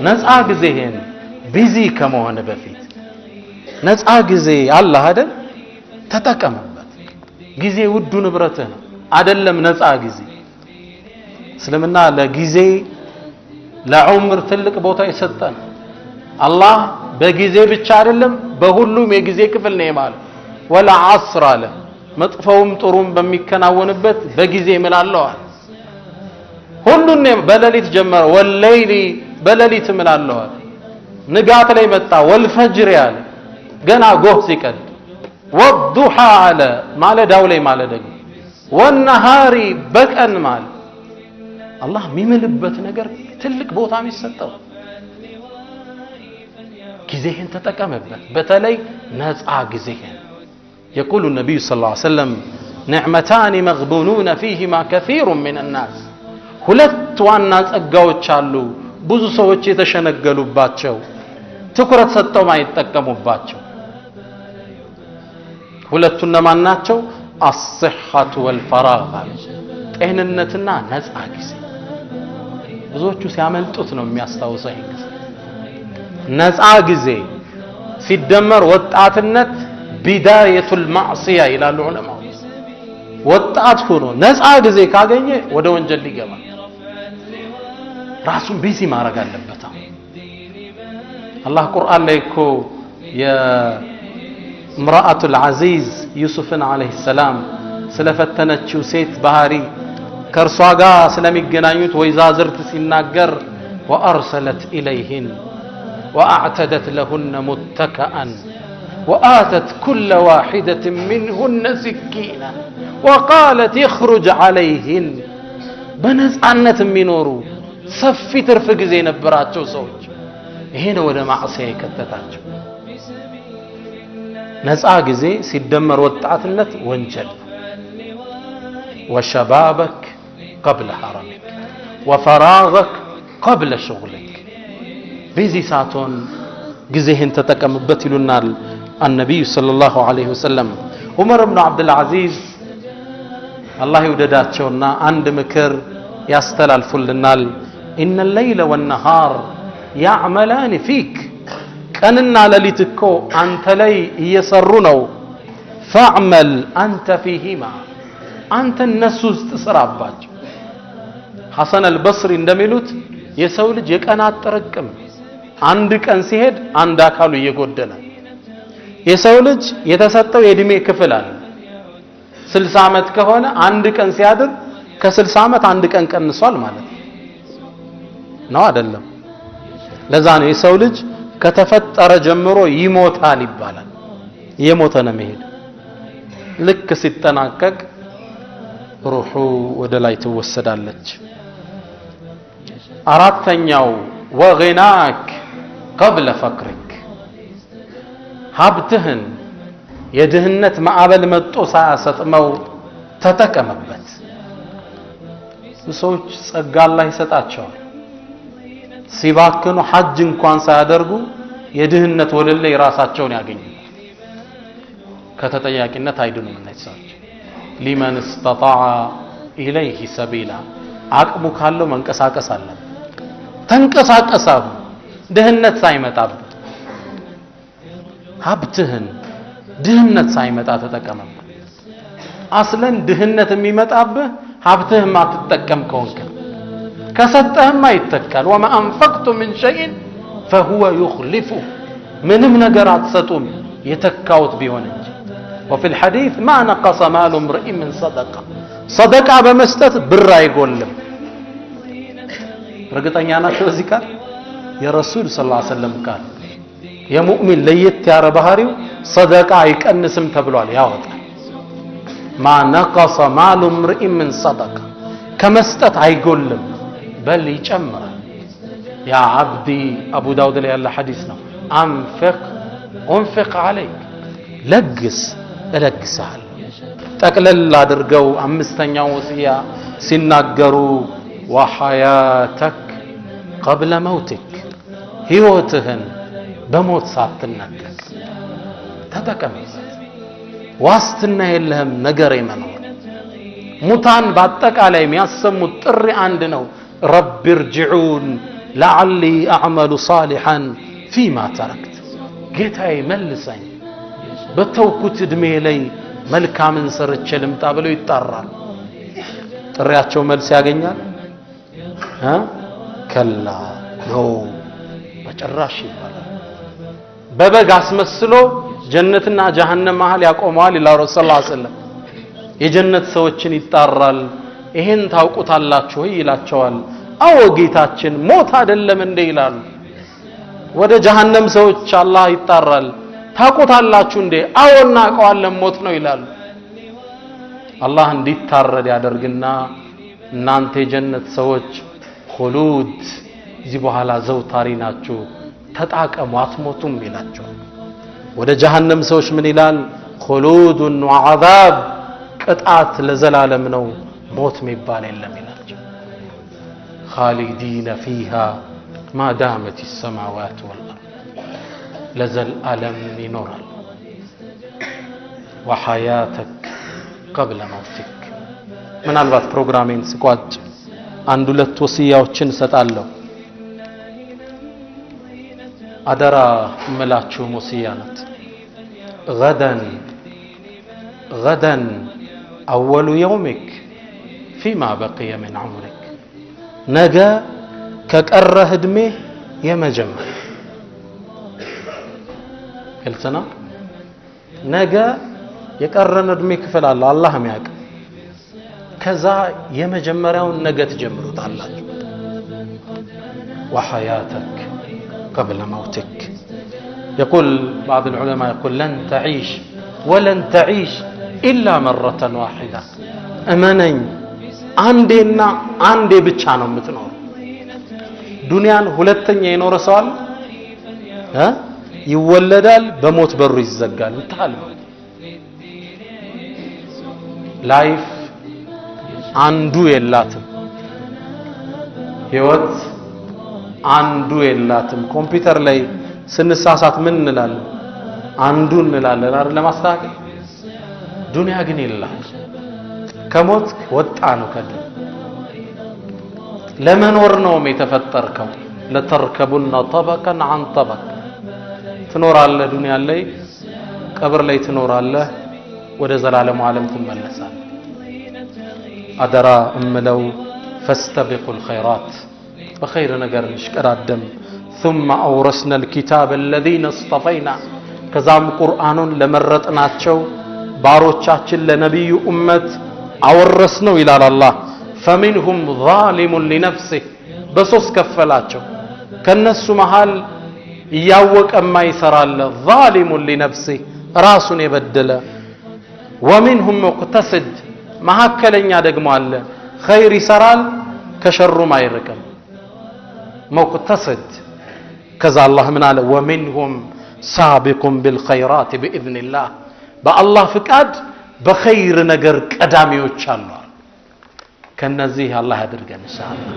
ነፃ ጊዜህን ቢዚ ከመሆን በፊት ነፃ ጊዜ አላህ አይደል ተጠቀምበት ጊዜ ውዱ ንብረትህ ነው አይደለም ነፃ ጊዜ እስልምና ለጊዜ ለዑምር ትልቅ ቦታ ይሰጣል አላህ በጊዜ ብቻ አይደለም በሁሉም የጊዜ ክፍል ነው ማለት ወላ ዐስር አለ መጥፎውም ጥሩም በሚከናወንበት በጊዜ ይምላልዋል ሁሉን በሌሊት ጀመረ ወለይሊ በሌሊት ይምላልዋል ንጋት ላይ መጣ ወልፈጅር ያለ ገና ጎህ ሲቀድ ወዱሃ አለ ማለዳው ላይ ማለት ደግሞ ወነሃሪ በቀን ማለት አላህ የሚምልበት ነገር ትልቅ ቦታ የሚሰጠው ጊዜህን ተጠቀምበት በተለይ ነፃ ጊዜህን يقول النبي صلى الله عليه وسلم نعمتان مغبونون فيهما كثير من الناس ሁለት ዋና ጸጋዎች አሉ ብዙ ሰዎች የተሸነገሉባቸው ትኩረት ሰጥተው ማይጠቀሙባቸው ሁለቱ እነማን ናቸው الصحة والفراغ ጤንነትና ነፃ ጊዜ ብዙዎቹ ሲያመልጡት ነው የሚያስታውሰው ጊዜ ነፃ ጊዜ ሲደመር ወጣትነት ቢዳየቱል ማዕሲያ ይላሉ ዑለማው ወጣት ሆኖ ነፃ ጊዜ ካገኘ ወደ ወንጀል ሊገባ ራሱን ቢዚ ማድረግ አለበት አላህ ቁርአን ላይ እኮ የምራአቱል ዐዚዝ ዩሱፍን አለይሂ ሰላም ስለፈተነችው ሴት ባህሪ ከርሷ ጋር ስለሚገናኙት ወይዛዝርት ሲናገር وأرسلت إليهن وأعتدت لهن متكئا وآتت كل واحدة منهن سكينا وقالت يخرج عليهن بنزعنة منورو سفي ترفق زي نبراتشو سوج هنا ولا معصيه كتتاتشو نزعا زي سيدمر وطعتنت وانجل وشبابك قبل حرمك وفراغك قبل شغلك بيزي ساتون جزيهن تتكمبت لنا النبي صلى الله عليه وسلم عمر بن عبد العزيز الله يودداتشونا عند مكر يستلالفلنا إن الليل والنهار يعملان فيك كأننا لليتكو أنت لي يسرونه فاعمل أنت فيهما أنت النسوس تسراباج حسن البصري اندميلوت يسولج يكأنا تركم عندك أنسيهد عندك هالو يقودنا يسولج يتسطو يدمي كفلال 60 ዓመት ከሆነ አንድ ቀን ሲያድር ከ60 ዓመት አንድ ቀን ቀንሷል ማለት ነው አይደለም ለዛ ነው የሰው ልጅ ከተፈጠረ ጀምሮ ይሞታል ይባላል የሞተ ነው መሄድ ልክ ሲጠናቀቅ ሩሑ ወደ ላይ ትወሰዳለች አራተኛው ወغናክ قبل فقرك ሀብትህን የድህነት ማዕበል መጥቶ ሳያሰጥመው ተጠቀመበት ሰዎች ጸጋ አላህ ይሰጣቸዋል ሲባክኑ ሐጅ እንኳን ሳያደርጉ የድህነት ወለል ላይ ራሳቸውን ያገኙ ከተጠያቂነት አይድኑም እነዚህ ሰዎች ሊመን استطاع ኢለይሂ ሰቢላ አቅሙ ካለው መንቀሳቀስ አለ ተንቀሳቀሳው ድህነት ሳይመጣበት ሀብትህን ድህነት ሳይመጣ ተጠቀመበት አስለን ድህነት የሚመጣብህ ሀብትህም አትጠቀም ከሆንክ ከሰጠህም አይተካል وما انفقتم من شيء فهو يخلفه ምንም ነገር አትሰጡም የተካውት ቢሆን እንጂ وفي الحديث ما نقص مال امرئ من صدقه صدقه በመስጠት ብር አይጎልም እርግጠኛ ናችሁ እዚህ ጋር የረሱል ሰለላሁ ዐለይሂ ወሰለም ቃል የሙእሚን ለየት ያረ ባህሪው صدقه አይቀንስም ተብሏል ያወጣል ما نقص مال امرئ من صدقه ከመስጠት አይጎልም بل ይጨምራል يا عبدي ابو داود ላይ ያለ ሐዲስ ነው انفق عليك ለግስ እለግሳል ጠቅለል አድርገው አምስተኛው ወሲያ ሲናገሩ وحياتك قبل موتك ህይወትህን በሞት ሳትነጠቅ ተጠቀምበት ዋስትና የለህም ነገር የመኖር ሙታን በአጠቃላይ የሚያሰሙት ጥሪ አንድ ነው ረቢ ርጅዑን لعلي أعمل صالحا فيما تركت ጌታዬ መልሰኝ በተውኩት እድሜ ላይ መልካምን ሰርቼ ልምጣ ብለው ይጣራል ጥሪያቸው መልስ ያገኛል ከላ ነው በጭራሽ ይባላል በበግ አስመስሎ ጀነትና ጀሃነም መሃል ያቆመዋል ኢላ ረሱል ሰለላሁ ዐለይሂ ወሰለም የጀነት ሰዎችን ይጣራል ይሄን ታውቁታላችሁ ይላቸዋል አዎ ጌታችን ሞት አይደለም እንደ ይላሉ ወደ ጀሃነም ሰዎች አላህ ይጣራል ታውቁታላችሁ እንዴ አዎ እናውቀዋለን ሞት ነው ይላሉ አላህ እንዲታረድ ያደርግና እናንተ የጀነት ሰዎች ኹሉድ እዚህ በኋላ ዘውታሪ ናችሁ ተጣቀሙ አትሞቱም ይላቸዋል ወደ ጀሃነም ሰዎች ምን ይላል ኹሉዱን ወዐዛብ ቅጣት ለዘላለም ነው ሞት የሚባል የለም ይላቸው خالدين فيها ما دامت السماوات والأرض لزل ألم ينورال وحياتك قبل موتك من البات بروغرامين سكواج አንዱ ሁለት ወሲያዎችን ሰጣለሁ አደራ መላችሁ ወሲያነት غدا أول يومك فيما بقي من عمرك نجا كقره እድሜህ የመጀመሪያ قلتنا نجا የቀረን እድሜ ክፍል አለ አላህ የሚያውቅ ከዛ የመጀመሪያውን ነገ ትጀምሩታላችሁ وحياتك قبل موتك يقول بعض العلماء يقول لن تعيش ولن تعيش إلا مرة واحدة أمانين عندنا عندي ብቻ ነው የምትኖር ዱንያን ሁለተኛ የኖረ ሰው አለ ይወለዳል በሞት በሩ ይዘጋል እንታል ላይፍ አንዱ የላትም ህይወት አንዱ የላትም ኮምፒውተር ላይ ስንሳሳት ምን እንላለን አንዱ እንላለን አይደል ለማስተካከል ዱንያ ግን የላት ከሞት ወጣ ነው ከደ ለመኖር ነው የተፈጠርከው ለተርከቡና طبقا عن طبق ትኖራለህ ዱንያ ላይ ቀብር ላይ ትኖራለህ ወደ ዘላለም ዓለም ትመለሳለህ أدرى أملو فاستبقوا الخيرات بخير نجر نشكرادم ثم أورثنا الكتاب الذين اصطفينا كزام قرآن لمرتناتشو باروتشاتشل لنبي أمة أورثنا إلى الله فمنهم ظالم لنفسه بسوس كفلاتشو كالناس محال ياوك أما يسرال ظالم لنفسه راس يبدل ومنهم مقتصد መሐከለኛ ደግሞ አለ ኸይር ይሰራል ከሸሩ ማይርቅም ሙቅተሰድ ከዛ አላህ ምን አለ ወሚንሁም ሳቢቁን ቢልኸይራት ቢኢዝኒላህ በአላህ ፍቃድ በኸይር ነገር ቀዳሚዎች አሉ ከነዚህ አላህ ያድርገን ኢንሻአላህ